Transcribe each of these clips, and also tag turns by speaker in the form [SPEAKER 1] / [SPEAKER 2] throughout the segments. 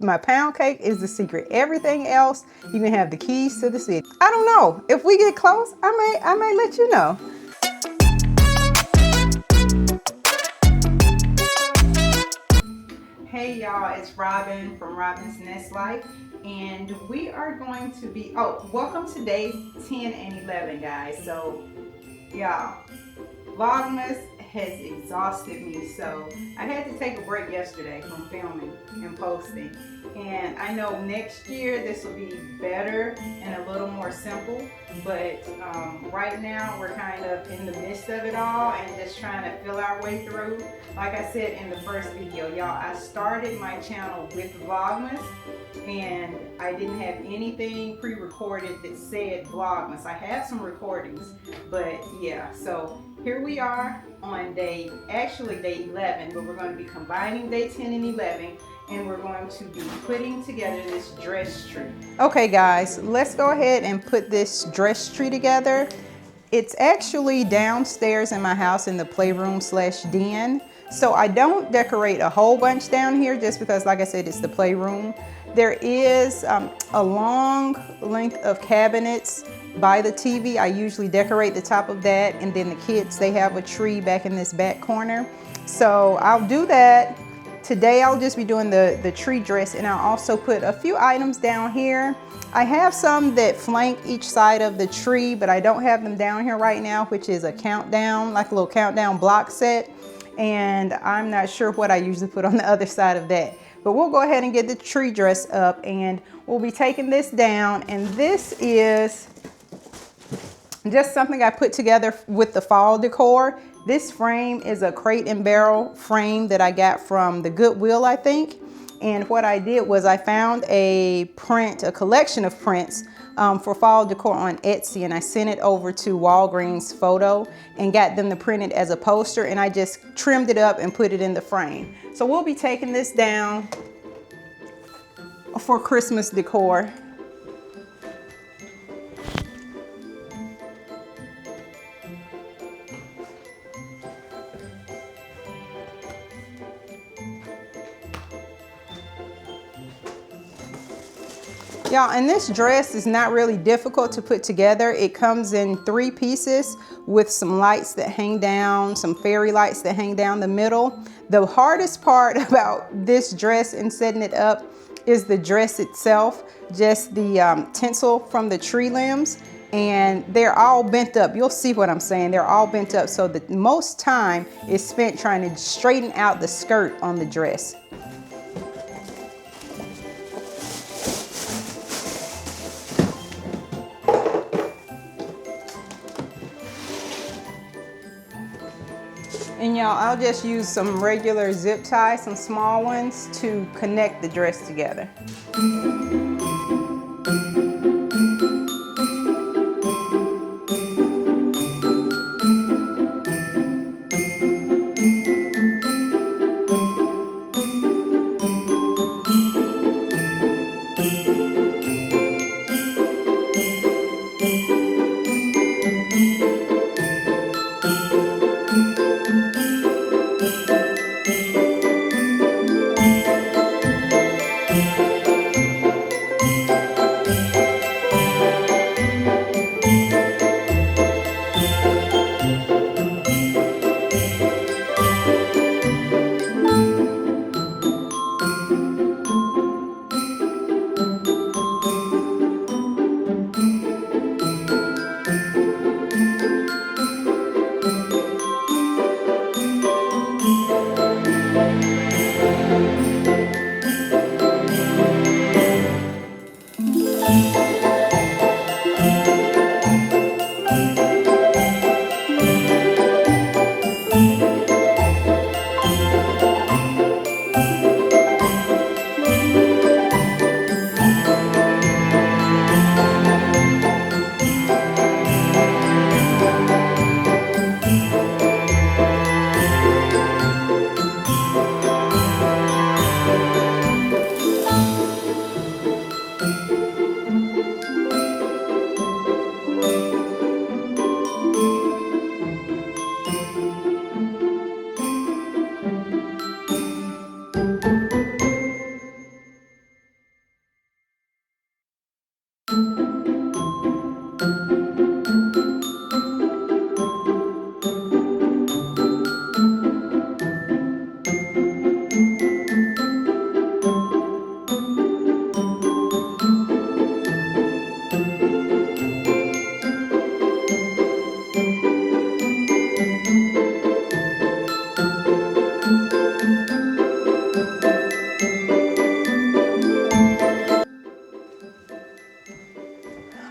[SPEAKER 1] My pound cake is the secret. Everything else, you can have the keys to the city. I don't know. If we get close, I may let you know. Hey y'all, it's Robin from Robin's Nest Life, and we are going to be, welcome to day 10 and 11, guys. So y'all, Vlogmas has exhausted me, so I had to take a break yesterday from filming and posting. And I know next year this will be better and a little more simple, but right now we're kind of in the midst of it all and just trying to feel our way through. Like I said in the first video, y'all, I started my channel with Vlogmas and I didn't have anything pre-recorded that said Vlogmas. I have some recordings, but yeah, so here we are on day 11, but we're going to be combining day 10 and 11, and we're going to be putting together this dress tree. Okay guys, let's go ahead and put this dress tree together. It's actually downstairs in my house in the playroom slash den. So I don't decorate a whole bunch down here just because, like I said, it's the playroom. There is a long length of cabinets by the TV. I usually decorate the top of that, and then the kids, they have a tree back in this back corner. So I'll do that. Today I'll just be doing the tree dress, and I'll also put a few items down here. I have some that flank each side of the tree, but I don't have them down here right now, which is a countdown, like a little countdown block set. And I'm not sure what I usually put on the other side of that. But we'll go ahead and get the tree dress up, and we'll be taking this down. And this is just something I put together with the fall decor. This frame is a crate and barrel frame that I got from the Goodwill, I think. And what I did was I found a collection of prints for fall decor on Etsy, and I sent it over to Walgreens Photo and got them to print it as a poster, and I just trimmed it up and put it in the frame. So we'll be taking this down for Christmas decor. Y'all, and this dress is not really difficult to put together. It comes in 3 pieces with some lights that hang down, some fairy lights that hang down the middle. The hardest part about this dress and setting it up is the dress itself, just the tinsel from the tree limbs, and they're all bent up. You'll see what I'm saying. They're all bent up, so the most time is spent trying to straighten out the skirt on the dress. And y'all, I'll just use some regular zip ties, some small ones, to connect the dress together.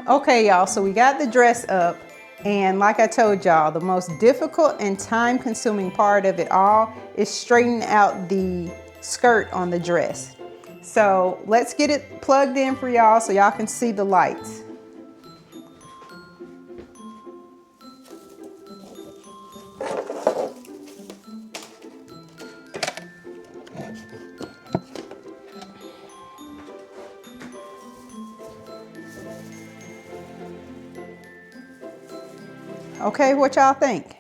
[SPEAKER 1] Okay, y'all, so we got the dress up, and like I told y'all, the most difficult and time-consuming part of it all is straightening out the skirt on the dress. So let's get it plugged in for y'all so y'all can see the lights. Okay, what y'all think?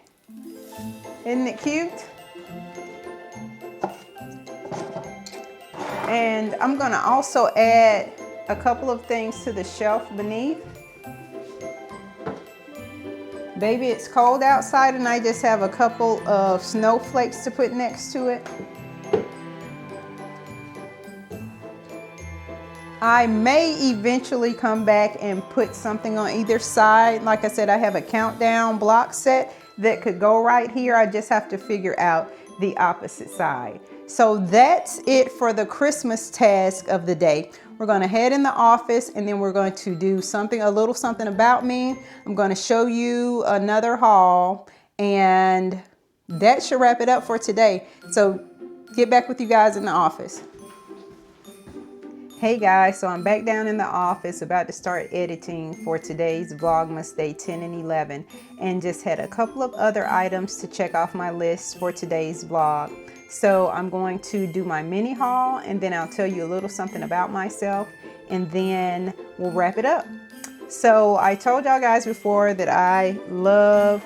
[SPEAKER 1] Isn't it cute? And I'm gonna also add a couple of things to the shelf beneath. Baby, it's cold outside and I just have a couple of snowflakes to put next to it. I may eventually come back and put something on either side. Like I said, I have a countdown block set that could go right here. I just have to figure out the opposite side. So that's it for the Christmas task of the day. We're going to head in the office and then we're going to do something, a little something about me. I'm going to show you another haul, and that should wrap it up for today. So get back with you guys in the office. Hey guys, so I'm back down in the office about to start editing for today's Vlogmas Day 10 and 11, and just had a couple of other items to check off my list for today's vlog. So I'm going to do my mini haul, and then I'll tell you a little something about myself, and then we'll wrap it up. So I told y'all guys before that I love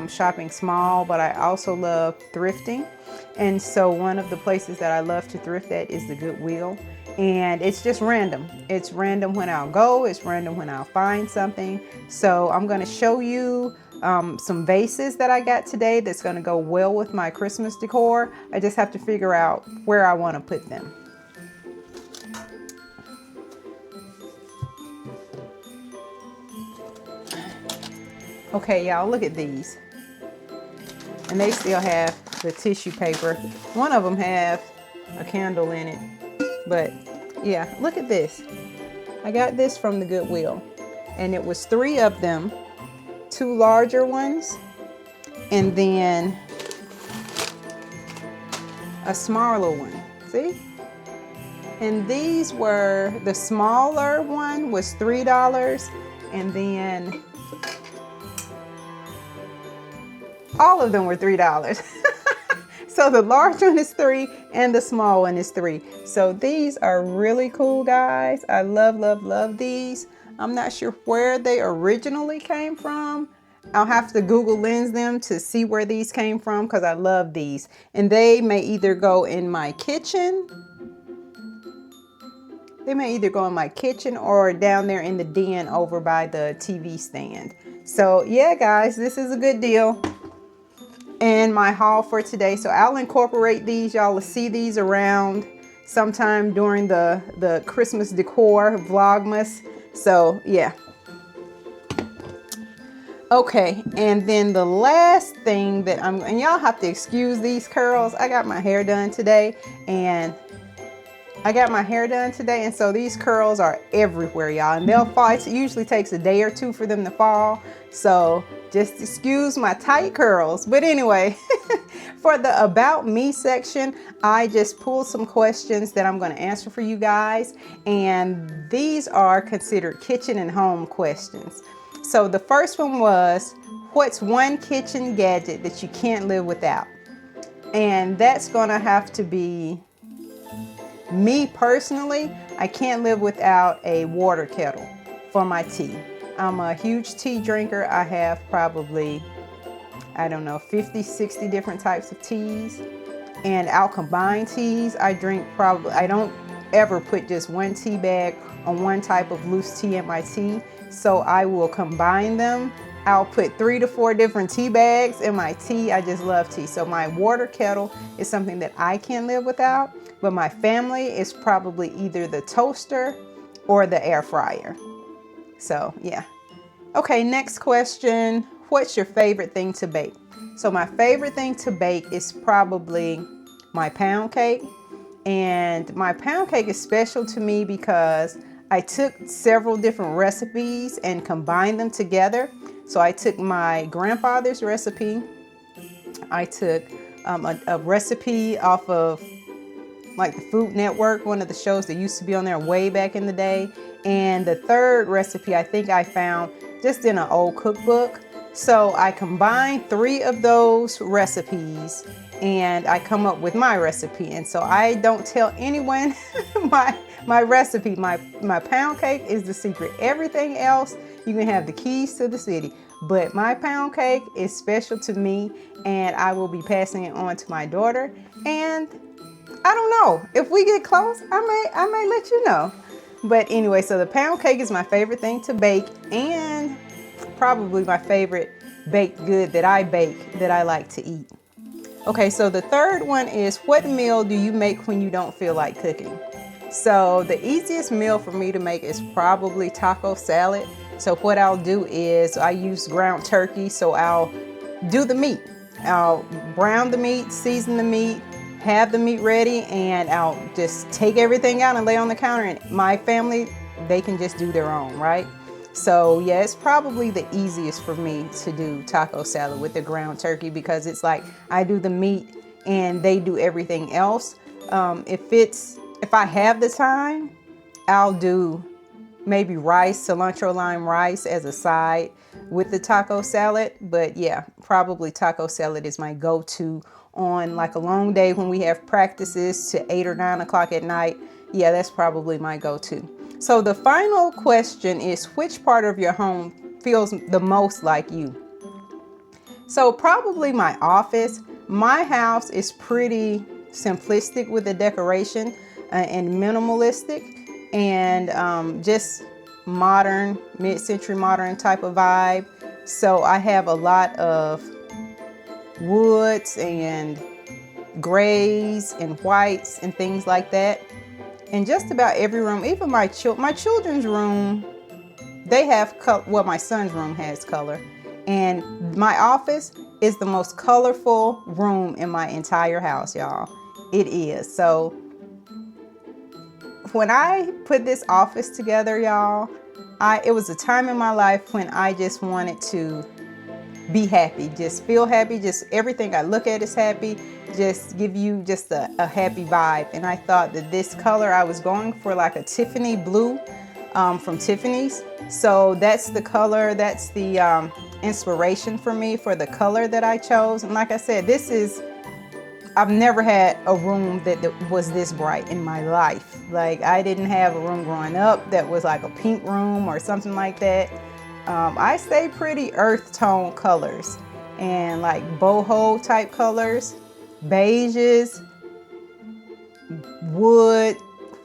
[SPEAKER 1] shopping small, but I also love thrifting. And so one of the places that I love to thrift at is the Goodwill. And it's just random. It's random when I'll go. It's random when I'll find something. So I'm going to show you some vases that I got today that's going to go well with my Christmas decor. I just have to figure out where I want to put them. Okay, y'all, look at these. And they still have the tissue paper. One of them have a candle in it. But yeah, look at this. I got this from the Goodwill, and it was 3 of them, 2 larger ones, and then a smaller one. See? And these were, the smaller one was $3, and then all of them were $3. So the large one is 3 and the small one is 3. So these are really cool, guys. I love, love, love these. I'm not sure where they originally came from. I'll have to Google Lens them to see where these came from, because I love these. And they may either go in my kitchen. They may either go in my kitchen or down there in the den over by the TV stand. So yeah, guys, this is a good deal. And my haul for today. So I'll incorporate these. Y'all will see these around sometime during the Christmas decor Vlogmas. So yeah. Okay, and then the last thing that and y'all have to excuse these curls. I got my hair done today, and so these curls are everywhere, y'all, and they'll fall. It usually takes a day or 2 for them to fall, so just excuse my tight curls. But anyway, for the About Me section, I just pulled some questions that I'm going to answer for you guys, and these are considered kitchen and home questions. So the first one was, what's one kitchen gadget that you can't live without? And that's going to have to be, me personally, I can't live without a water kettle for my tea. I'm a huge tea drinker. I have probably, I don't know, 50, 60 different types of teas. And I'll combine teas. I don't ever put just one tea bag on one type of loose tea in my tea. So I will combine them. I'll put 3 to 4 different tea bags in my tea. I just love tea. So my water kettle is something that I can't live without. But my family is probably either the toaster or the air fryer. So yeah. Okay, next question. What's your favorite thing to bake? So my favorite thing to bake is probably my pound cake. And my pound cake is special to me because I took several different recipes and combined them together. So I took my grandfather's recipe. I took a recipe off of like the Food Network, one of the shows that used to be on there way back in the day. And the third recipe I think I found just in an old cookbook. So I combined 3 of those recipes and I come up with my recipe. And so I don't tell anyone my recipe. My pound cake is the secret. Everything else, you can have the keys to the city. But my pound cake is special to me, and I will be passing it on to my daughter. And I don't know, if we get close, I may let you know. But anyway, so the pound cake is my favorite thing to bake, and probably my favorite baked good that I bake that I like to eat. Okay, so the third one is, what meal do you make when you don't feel like cooking? So the easiest meal for me to make is probably taco salad. So what I'll do is I use ground turkey. So I'll do the meat. I'll brown the meat, season the meat, have the meat ready, and I'll just take everything out and lay on the counter. And my family, they can just do their own, right? So yeah, it's probably the easiest for me to do taco salad with the ground turkey, because it's like I do the meat and they do everything else. If I have the time, I'll do maybe rice, cilantro lime rice as a side with the taco salad. But yeah, probably taco salad is my go-to on like a long day when we have practices to 8 or 9 o'clock at night. Yeah, that's probably my go-to. So the final question is, which part of your home feels the most like you? So probably my office. My house is pretty simplistic with the decoration and minimalistic, and just modern, mid-century modern type of vibe. So I have a lot of woods and grays and whites and things like that. And just about every room, even my children's room, they have color. Well, my son's room has color. And my office is the most colorful room in my entire house, y'all. It is. So when I put this office together, y'all, it was a time in my life when I just wanted to be happy, just feel happy, just everything I look at is happy, just give you just a happy vibe. And I thought that this color, I was going for like a Tiffany blue from Tiffany's. So that's the color, that's the inspiration for me for the color that I chose. And like I said, I've never had a room that was this bright in my life. Like, I didn't have a room growing up that was like a pink room or something like that. I stay pretty earth tone colors and like boho type colors, beiges, wood,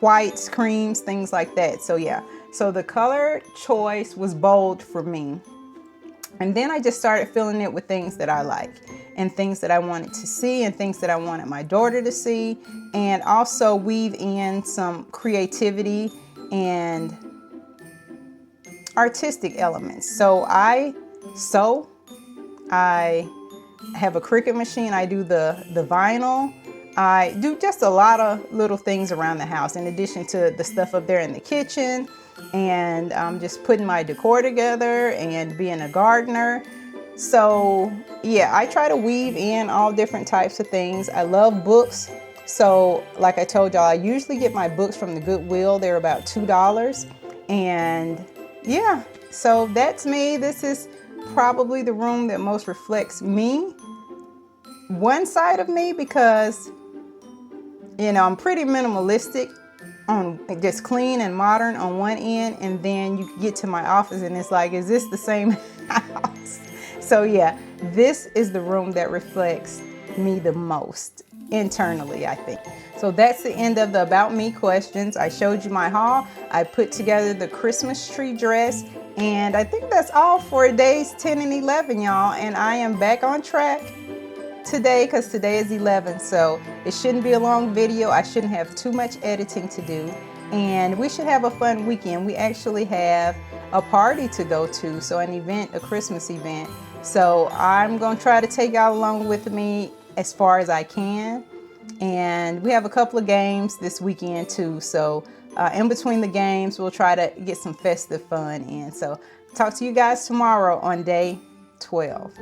[SPEAKER 1] whites, creams, things like that. So yeah, so the color choice was bold for me. And then I just started filling it with things that I like and things that I wanted to see and things that I wanted my daughter to see, and also weave in some creativity and artistic elements. So I sew, I have a Cricut machine, I do the vinyl, I do just a lot of little things around the house in addition to the stuff up there in the kitchen, and I'm just putting my decor together and being a gardener. So yeah, I try to weave in all different types of things. I love books. So like I told y'all, I usually get my books from the Goodwill. They're about $2. And yeah, so that's me. This is probably the room that most reflects me. One side of me, because, you know, I'm pretty minimalistic on just clean and modern on one end, and then you get to my office and it's like, is this the same house? So yeah, this is the room that reflects me the most internally, I think. So that's the end of the About Me questions. I showed you my haul. I put together the Christmas tree dress, and I think that's all for days 10 and 11, y'all. And I am back on track today because today is 11, so it shouldn't be a long video. I shouldn't have too much editing to do, and we should have a fun weekend. We actually have a party to go to, so an event, a Christmas event. So I'm gonna try to take y'all along with me as far as I can. And we have a couple of games this weekend too. So in between the games, we'll try to get some festive fun in. So talk to you guys tomorrow on day 12.